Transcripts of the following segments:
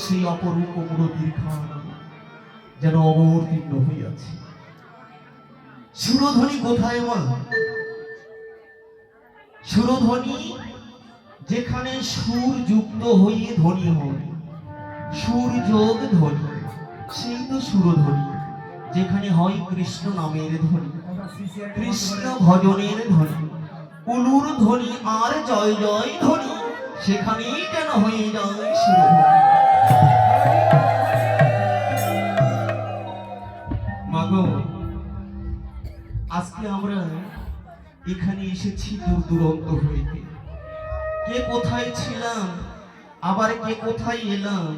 সেই অপরূপ মূরতির খান যেন অবতীর্ণ হইয়াছে। সুরধ্বনি কোথায় মা? সুরধ্বনি যেখানে সুর যুক্ত হয়ে ধ্বনি হয়, সুর যোগ ধ্বনি, সেই তো সুরধ্বনি। যেখানে হয় কৃষ্ণ নামের ধ্বনি, কৃষ্ণ ভজনের ধ্বনি, উলুর ধ্বনি আর জয় জয় ধ্বনি, সেখানেই যেন হয়ে যায় সুরধ্বনি। মাগো, আজকে আমরা এখানে এসেছি দূর দূরান্ত হইতে। কে কোথায় ছিলাম, আবার কে কোথায় এলাম,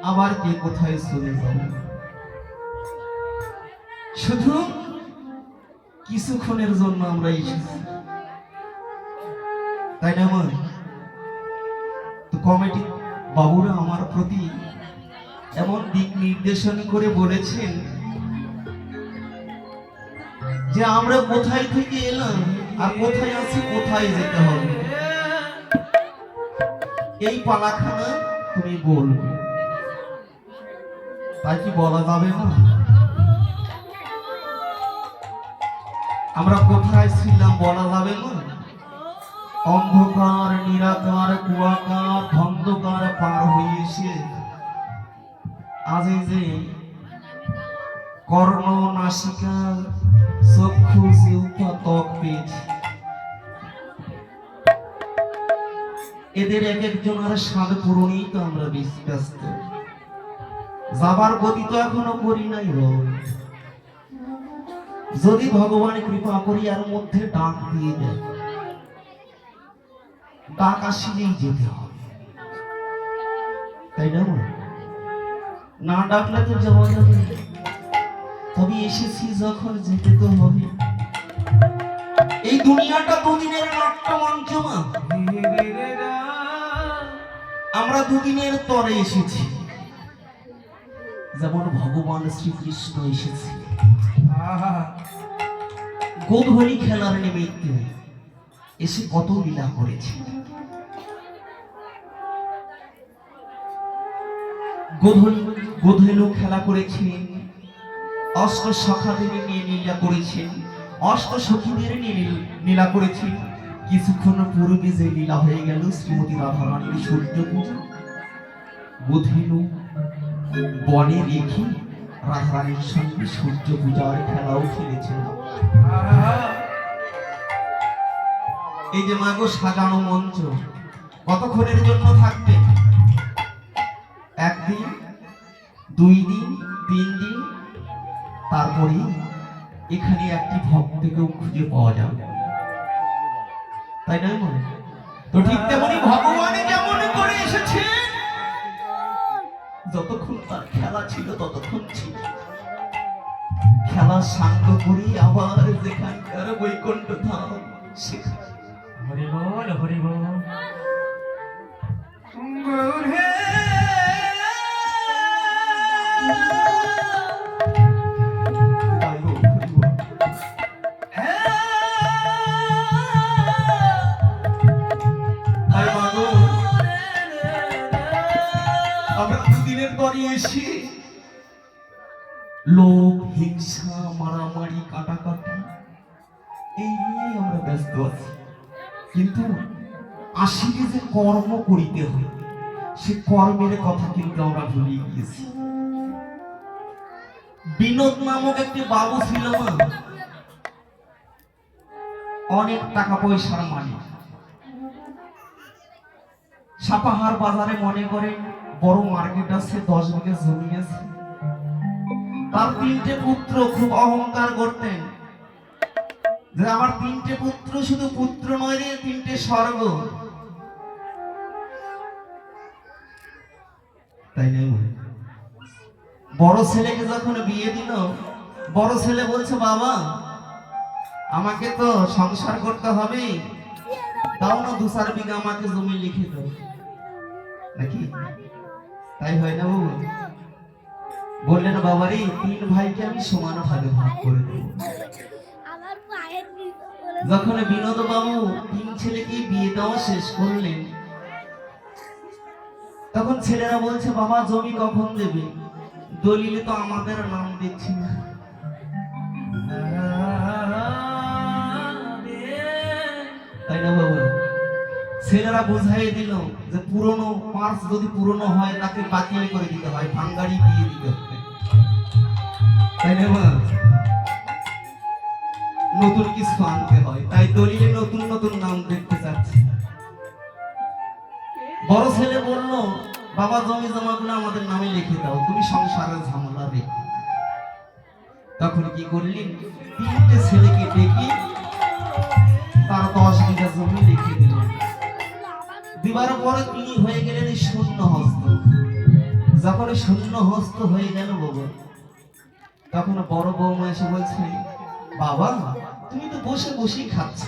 আবার কে কোথায় চলে যাব। শুধু কিছুক্ষণের জন্য আমরা এসেছি, তাই না মা? কমিটি বাবুরা আমার প্রতি এমন দিক নির্দেশন করে বলেছেন যে আমরা কোথায় থেকে এলাম আর কোথায় আছি, কোথায় যেতে হবে, এই পালাখানা তুমি বলবে। তাই কি বলা যাবে না? আমরা কোথায় ছিলাম বলা যাবে না? অন্ধকার, নিরাকার, কুয়াকার, ধন্ধকার পার হয়ে এসে আজ এই যে কর্ণ, নাসিকা, চক্ষু, জিহ্বা, ত্বক পেয়েছি, এদের এক একজনের স্বাদ পূরণেই তো আমরা ব্যস্ত। যাবার গতি তো এখনো করি নাই। যদি ভগবান কৃপা করি এর মধ্যে ডাক দিয়ে দেয়, ডাক আসলেই যেতে হবে, তাই না? না ডাকলে তো যাওয়া যাবে না। তবে এসেছি যখন যেতে তো হবে। এই দুনিয়াটা দুদিনের নাট্যমঞ্চ না, আমরা দুদিনের তরে এসেছি। যেমন ভগবান শ্রীকৃষ্ণ এসেছে গোধূলি খেলার নিমিত্তে, এসে কত লীলা করেছে। গোধূলি খেলা করেছেন, অষ্ট সখাদের নিয়ে লীলা করেছেন, অষ্ট সখীদের নিয়ে লীলা করেছেন। কিছুক্ষণ পূর্বে যে লীলা হয়ে গেল শ্রীমতী রাধারানীর সূর্য পূজা, গোধূলি বনে রেখে রাধারানীর সঙ্গে সূর্য পূজার খেলাও খেলেছেন। এই যে মাগো সাজানো মঞ্চ কতক্ষণের জন্য থাকবে? একদিন, 2 দিন, 3 দিন, তারপরে এখানে একটি ভক্তকেও খুঁজে পাওয়া যাবে, তাই নয় মনে? তো ঠিক তেমনি ভগবান যেমন করে এসেছে, যতক্ষণ তার খেলা ছিল ততক্ষণ ছিল। খেলা শান্ত করি আবার যেখানকার বৈকুণ্ঠ ধাম সেখানে। হরি বল, হরি বল। এসে লোভ, হিংসা, মারামারি, কাটাকাটি এই নিয়ে আমরা ব্যস্ত আছি। কিন্তু আসলে যে কর্ম করিতে হয় সে কর্মের কথা কিন্তু আমরা ভুলে গিয়েছি। বিনোদ নামক একটি বাবু ছিল না, অনেক টাকা পয়সার মালিক। সাপাহার বাজারে মনে করেন বড় মার্কেট আছে, 10 বিঘা জমি আছে। তার 3টে পুত্র খুব অহংকার করতেন যে আমার 3টে পুত্র, শুধু পুত্র নয় রে, 3টে স্বর্গ, তাই না? বড় ছেলেকে যখন বিয়ে দিল, বড় ছেলে বলছে বাবা আমাকে তো সংসার করতে হবে, তাও না 2-4 বিঘা আমাকে জমি লিখে দাও, নাকি? তাই হয় না বাবু? বললেন বাবারে 3 ভাইকে আমি সমান ভাগে ভাগ করে দেব। যখন বিনোদ বাবু 3 ছেলেকে বিয়ে দেওয়া শেষ করলেন, তখন ছেলেরা বলছে বাবা জমি কখন দেবে? দলিলে তো আমাদের নাম দেখছি না। তাই না বাবু? ছেলেরা বুঝাই দিল যে পুরনো পার্স যদি পুরনো হয় তাকে বাতিল করে দিতে হয়, ভাঙ্গারি দিয়ে দিতে হবে, তাই না? নতুন কিছু আনতে হয়, তাই দলিলে নতুন নতুন নাম দেখতে চাচ্ছে। বড় ছেলে বলল বাবা জমি জমাগুলো আমাদের নামে লিখে দাও, তুমি সংসারের ঝামেলা রেখো। তখন কি করলেন? 3টে ছেলেকে ডেকে তারা 10 বিঘা জমি লিখে দিলেন। দিবার পরে তিনি হয়ে গেলেন শূন্য হস্ত। যখন শূন্য হস্ত হয়ে গেল বাবা, তখন বড় বৌমা এসে বলছে বাবা তুমি তো বসে বসেই খাচ্ছ,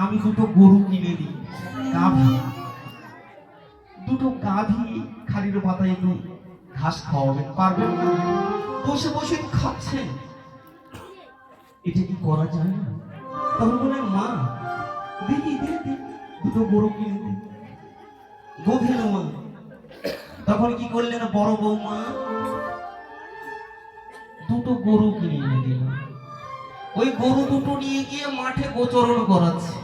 আমি 2টো গরু কিনে দিই, গাভী, দুটো গাভী খালির পাতায় একটু ঘাস খাওয়াবেন, পারবেন না? বসে বসে তো খাচ্ছেন, এটা কি করা যায় না? তখন বললেন মা দেখি দেখি দুটো গরু কিনে দিন, গোধের মা। তখন কি করলেন বড় বৌমা, দুটো গরু কিনে এনে দিল। ওই গরু দুটো নিয়ে গিয়ে মাঠে গোচরণ করাচ্ছে।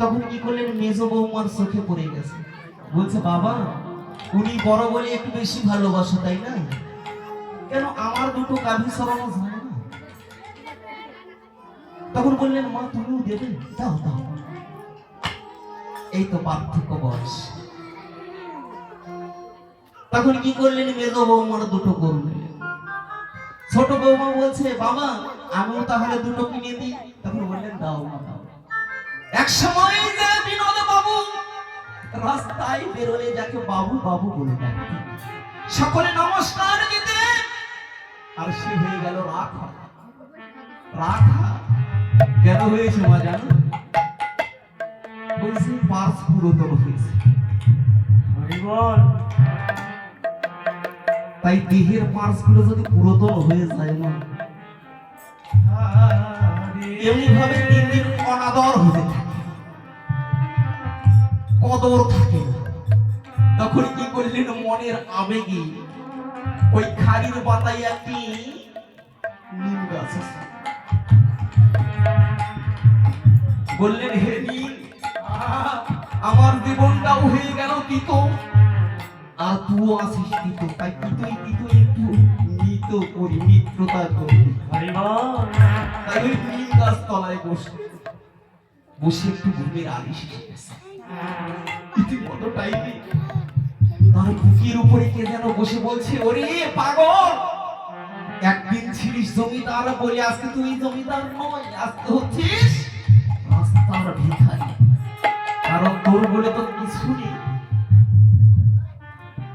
তখন কি করলেন, মেজ বৌমার চোখে পড়ে গেছে, বলছে বাবা উনি বড় বলে একটু বেশি ভালোবাসো তাই না, কেন আমার দুটো গাভী সরানো যায় না? তখন বললেন মা তুমিও দেবে, দাও দাও। এই তো পার্থক্য বয়স। তখন কি করলেন, মেজ বৌমার দুটো গরু নিলেন। ছোট বৌমা বলছে বাবা আমিও তাহলে দুটো কিনে দিই। তখন বললেন দাও মা দাও। এক সময় যে বিনোদ বাবু রাস্তায় বেরোলে যাকে বাবু বাবু বলে ডাকতেন, সকলে নমস্কার দিতেন, আর সে হয়ে গেল রাখা। রাখা কেন হয়েছে মা জানো? বলছে পার্স পুরাতন হয়েছে। হরি বল। তাই দেহের পার্স গুলো যদি পুরাতন হয়ে যায় না, এমনি ভাবে দিন দিন অনাদর হতে থাকে, কদর থাকে না। তখন কি করলেন, মনের আবেগে ওই খাড়ির পাতায় একটি নিম গাছ আছে। বললেন হে নিম, আমার জীবনটাও হয়ে গেল তিত, আর তুইও আসিস তিত, তাই তিতই তিত একটু মিত করি, মিত্রতা করি। হরি বল। তাই ওই নিম গাছ তলায় বসে বসে একটু ঘুমের আলিশ এসে গেছে। ইতিমধ্যে টাইমে তার বুকের উপরে কে যেন বসে বলছে, ওরে পাগল, একদিন ছিলিস জমিদার বলে আজকে তুই জমিদার নয়, আজকে হচ্ছিস রাস্তার ভিখারি। কারণ তোর বলে তো কিছু নেই।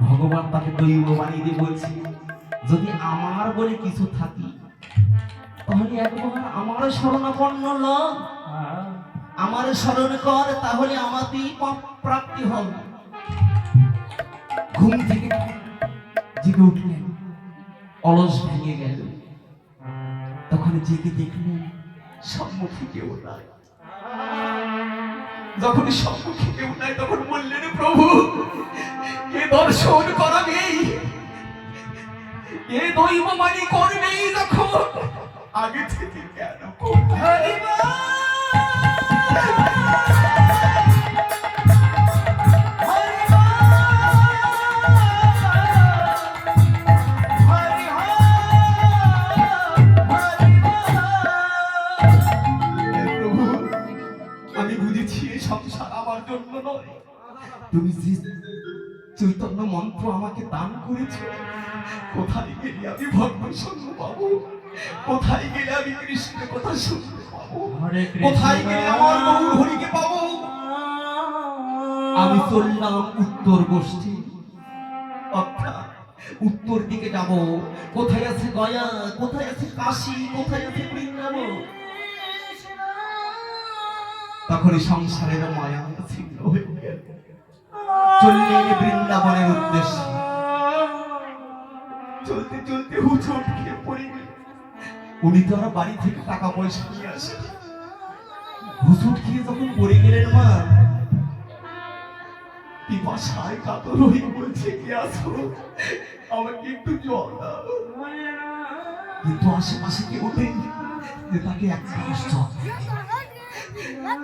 ভগবান তাকে দৈব বানিয়ে দিয়ে বলছি, যদি আমার বলে কিছু থাকি তাহলে একবার আমার শরণাপন্ন ল, আমার স্মরণ কর, তাহলে আমাতেই প্রাপ্তি হবে। ঘুম থেকে জেগে উঠলেন, অলস ভেঙে গেল। তখন জেগে দেখলেন সম্মুখে কেউ নাই। যখন সম্মুখে কেউ নাই তখন বললেন প্রভু এ দর্শন করাবেই, এ দৈব মানি করবেই, যখন আগে থেকে কেন করবে? আমি বুঝেছি এই সংসার আমার জন্য নয়, তুমি যে চৈতন্য মন্ত্র আমাকে দান করেছো, কোথায় গেলে আমি ভগবান সঙ্গ পাবো, কোথায় গেলে আমি কৃষ্ণের কথা শুনতে পাবো, কোথায় গেলে আমার গৌর হরিকে পাবো। আমি চললাম উত্তর গোষ্ঠী, অর্থাৎ উত্তর দিকে যাব। কোথায় আছে গয়া, কোথায় আছে কাশী, কোথায় আছে বৃন্দাবন। তখন সংসারের মায়া ছিন্ন হয়ে গেল, চললেন বৃন্দাবনের উদ্দেশ্যে। চলতে চলতে হুচট খেয়ে পড়ে গেল। উনি তো আর বাড়ি থেকে টাকা পয়সা নিয়ে আসেন। হুচট খেয়ে যখন পড়ে গেলেন মা, পিপাসায় কাতর হয়ে বলছে কি আসো আমাকে একটু জল দাও। কিন্তু আশেপাশে কেউ নেই যে তাকে এক গ্লাস জল দেবে।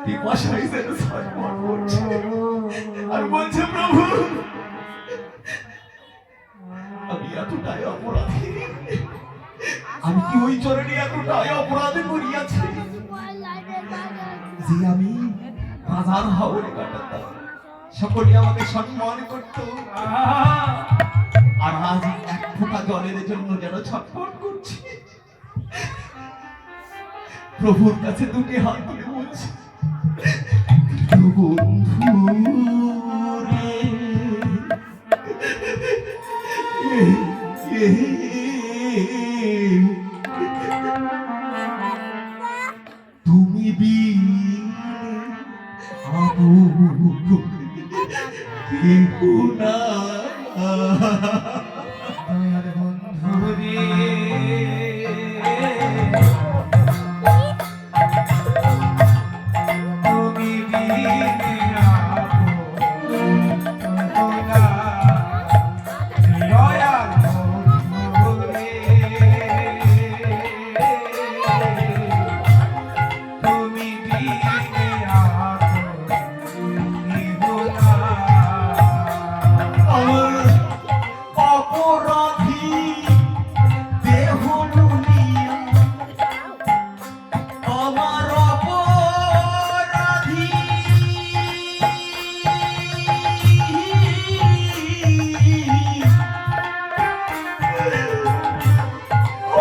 পিপাসায় যেন ছটফট করছে আর বলছে প্রভু আমি এতটাই অপরাধী, আমি কি ওই চরণে এতটাই অপরাধী করিয়াছি যে আমি রাজার হাওরে কাটাতাম, সকলে আমাকে সম্মান করত, আর আজ এক ফোঁটা জলের জন্য যেন ছটফট করছি। প্রভুর কাছে দুটি হাত তুলে বলছি, বন্ধু রে, কেহু না। দয়াল বন্ধু রে তুমি বিনে আপনা দয়াল বন্ধু রে তুমি বিনে আপনা আমার অপরাধী দেহ লুলিয়া, আমার অপরাধী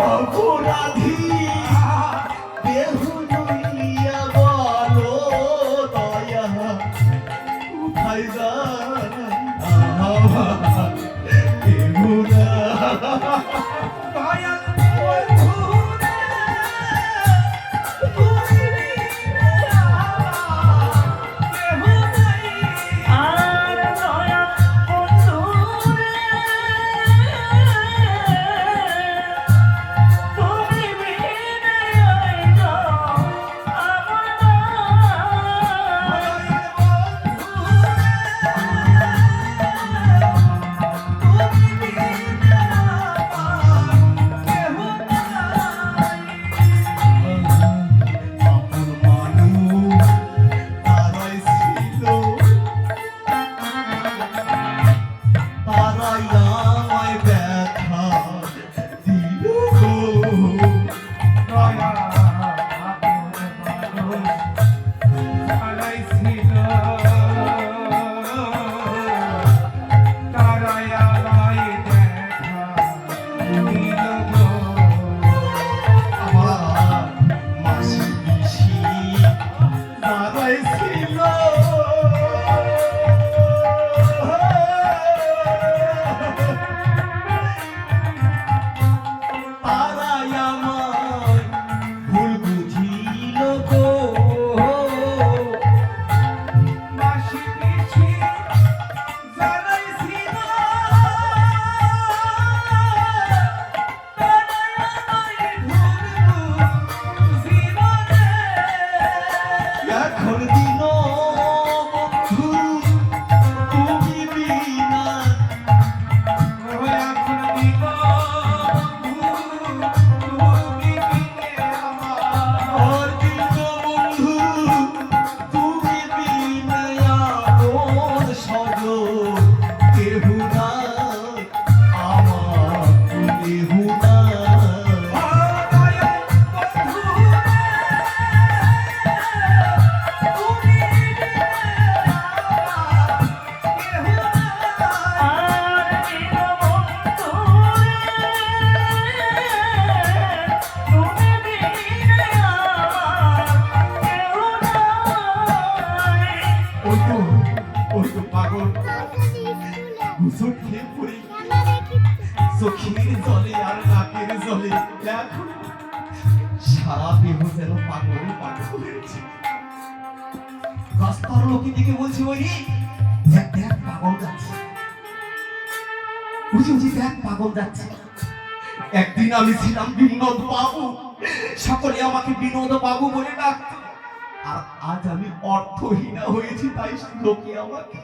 অপরাধী দেহ লুলিয়া বলো দয়া কোথায় যায় আমার কেহ না। দয়াল বন্ধু রে তুমি বিনে কেহ নাই আর দয়া বন্ধু রে তুমি বিনে আইছো আপন মানুষ তারাই ছিল, তারাই আমায় ব্যথা দিল গো। আমার মাসি পিসি তারাই ছিল, তারাই আমায় ভুল বুঝিল গো। এখন দিন বন্ধু তুমি বিনা, আর দিন বন্ধু তুমি বিনা আপন স্বজন কেহু নাই, আমার কেহু নাই। আর দিন বন্ধু রে তুমি বিনে আমার কেউ নাই। ওই তো পাগল হুজুর খেয়ে পড়ি চোখের জলে আর নাকের জলে এখন সারা দেহ যেন পাগল পাগল হয়েছে। রাস্তার লোকে দিকে বলছে ওই দেখ দেখ পাগল যাচ্ছে, বুঝি বুঝি দেখ পাগল যাচ্ছে। একদিন আমি ছিলাম বিনোদ বাবু, সকলে আমাকে বিনোদ বাবু বলে ডাকত, আর আজ আমি অর্থহীনা হয়েছি, তাই লোকে আমাকে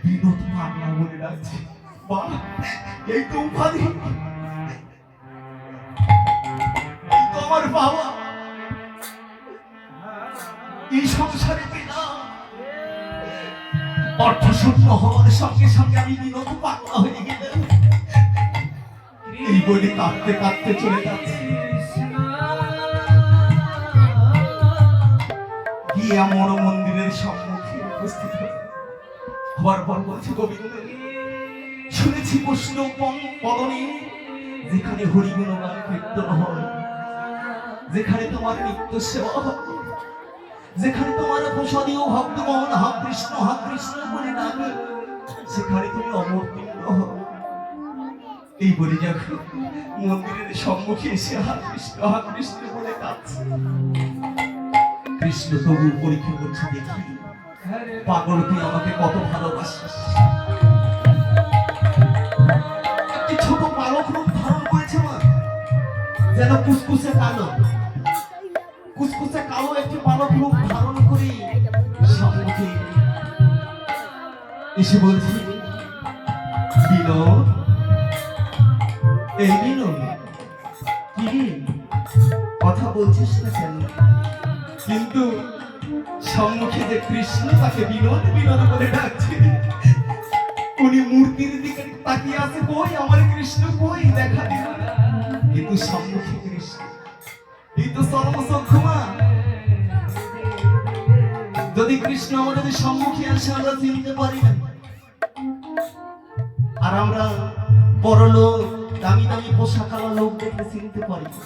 বিনোদ পাগলা বলে ডাকছে। বাহ, এই তো উপাধি, এই তো আমার বাবা। এই সংসারে পেলাম অর্থ শূন্য হওয়ার সঙ্গে সঙ্গে আমি বিনোদ পাগলা হয়ে গেলাম। এই বলে কাঁদতে কাঁদতে চলে যাচ্ছে। গিয়ে আমার মন্দিরের সম্মুখে উপস্থিত হল। হওয়ার পর বলছে গোবিন্দ, শুনেছি বৈষ্ণব পদনে যেখানে হরিগুণ গান কীর্তন হয়, যেখানে তোমার নিত্য সেবা হয়, যেখানে তোমার প্রসাদীয় ভক্তগণ হা কৃষ্ণ বলে ডাকে, সেখানে তুমি অমরপিণ্ড হও। এই বলে যখন মন্দিরের সম্মুখে এসে হা কৃষ্ণ বলে ডাকছে, কৃষ্ণ তবু পরীক্ষা করছে, দেখি পাগল তুই আমাকে কত ভালোবাসিস। একটি ছোট বালক রূপ ধারণ করেছে মা, যেন কুসকুসে কালো, কুসকুসে কালো একটি বালক রূপ ধারণ করে সম্মুখে এসে বলছি, বিনোদ, এই বিনোদ, কি রে, কথা বলছিস না কেন? কিন্তু সম্মুখে যে কৃষ্ণ তাকে বিনোদ বিনোদ বলে ডাকছে। উনি মূর্তির দিকে তাকিয়ে আছে, কই আমার কৃষ্ণ কই, দেখা দিল না। কিন্তু সম্মুখে কৃষ্ণ, এই তো সর্বসক্ষমা। যদি কৃষ্ণ আমাদের সম্মুখে আসে আমরা চিনতে পারি না, আর আমরা বড় লোক, দামি দামি পোশাক আলা লোক দেখে চিনতে পারি না।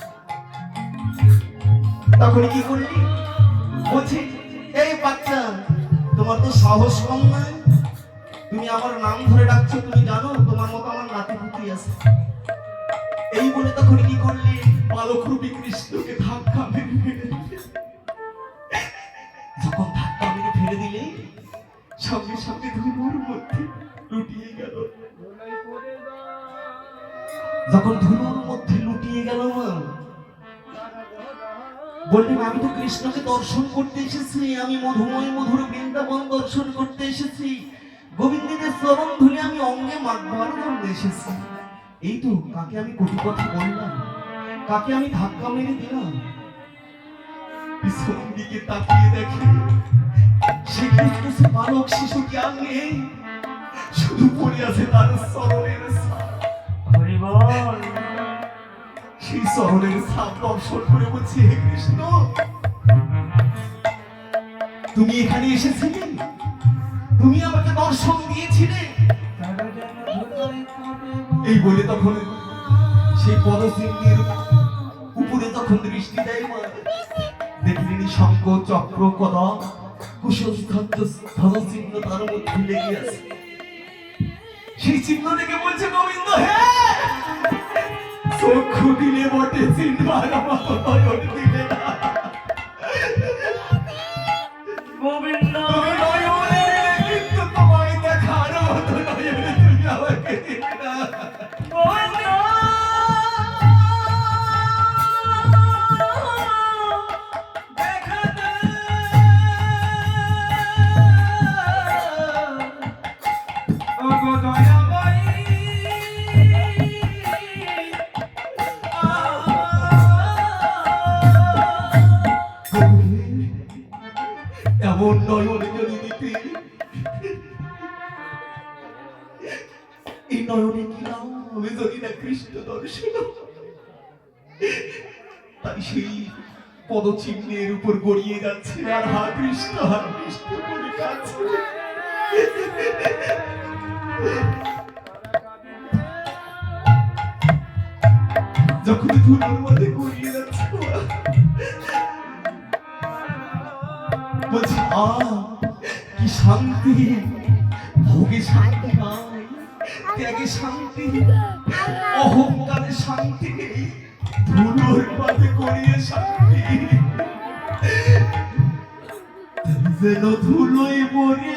তখন কি করলি? বলছি, এই বাচ্চা, তোমার তো সাহস কম নয়, তুমি আমার নাম ধরে ডাকছো, তুমি জানো তোমার মতো আমার নাতি পুতি আছে। এই বলে তখন কি করলি? বালক রূপী কৃষ্ণকে ধাক্কা মেরে ফেলে দিলে। যখন ধাক্কা মেরে ফেলে দিলে, সঙ্গে সঙ্গে ধুলোর মধ্যে লুটিয়ে গেল। যখন ধুলোর মধ্যে লুটিয়ে গেল মা, বললেন, আমি তো কৃষ্ণকে দর্শন করতে এসেছি, আমি মধুময় মধুর বৃন্দাবন দর্শন করতে এসেছি, গোবিন্দের চরণ ধুলে আমি অঙ্গে মাখবার জন্য এসেছি। এই তো কাকে আমি কটু কথা বললাম, কাকে আমি ধাক্কা মেরে দিলাম। পিছন দিকে তাকিয়ে দেখে সে কুসকুসে বালক শিশুটি আর নেই, শুধু পড়ে আছে তার চরণের ছাপ। হরি বল। সেই চরণের ছাপ দর্শন করে বলছি, হে কৃষ্ণ, তুমি এখানে এসেছিলে, তুমি আমাকে দর্শন দিয়েছিলে। এই বলে তখন সেই পদচিহ্নের উপরে তখন দৃষ্টি দেয় মা, দেখলেন শঙ্খ চক্র কদা কুশল ধ্বজচিহ্ন তার মধ্যে লেগে আছে। সেই চিহ্ন দেখে বলছে, গোবিন্দ হে, চক্ষু দিলে বটে চিনবার মতো নয়ন দিলে না। গোবিন্দ, তুমি নয়নে দিলে, কিন্তু তোমায় দেখার মতো নয়নে তুমি আমাকে দিলে না। গোবিন্দ, দেখা দে। ওগো দয়াময়ী, এমন নয়নে যদি দিতে, এই নয়নে কি নাম আমি যদি না কৃষ্ণ দর্শন। তাই সেই পদচিহ্নের উপর গড়িয়ে যাচ্ছে, আর হা কৃষ্ণ বলে কাছে। যখন ধুলোর মধ্যে গড়িয়ে যাচ্ছে বলছি, কি শান্তি, ভোগে শান্তি নাই, ত্যাগে শান্তি, অহংকারে শান্তি নেই, ধুলোর মধ্যে গড়িয়ে শান্তি। যেন ধুলোয় পড়ে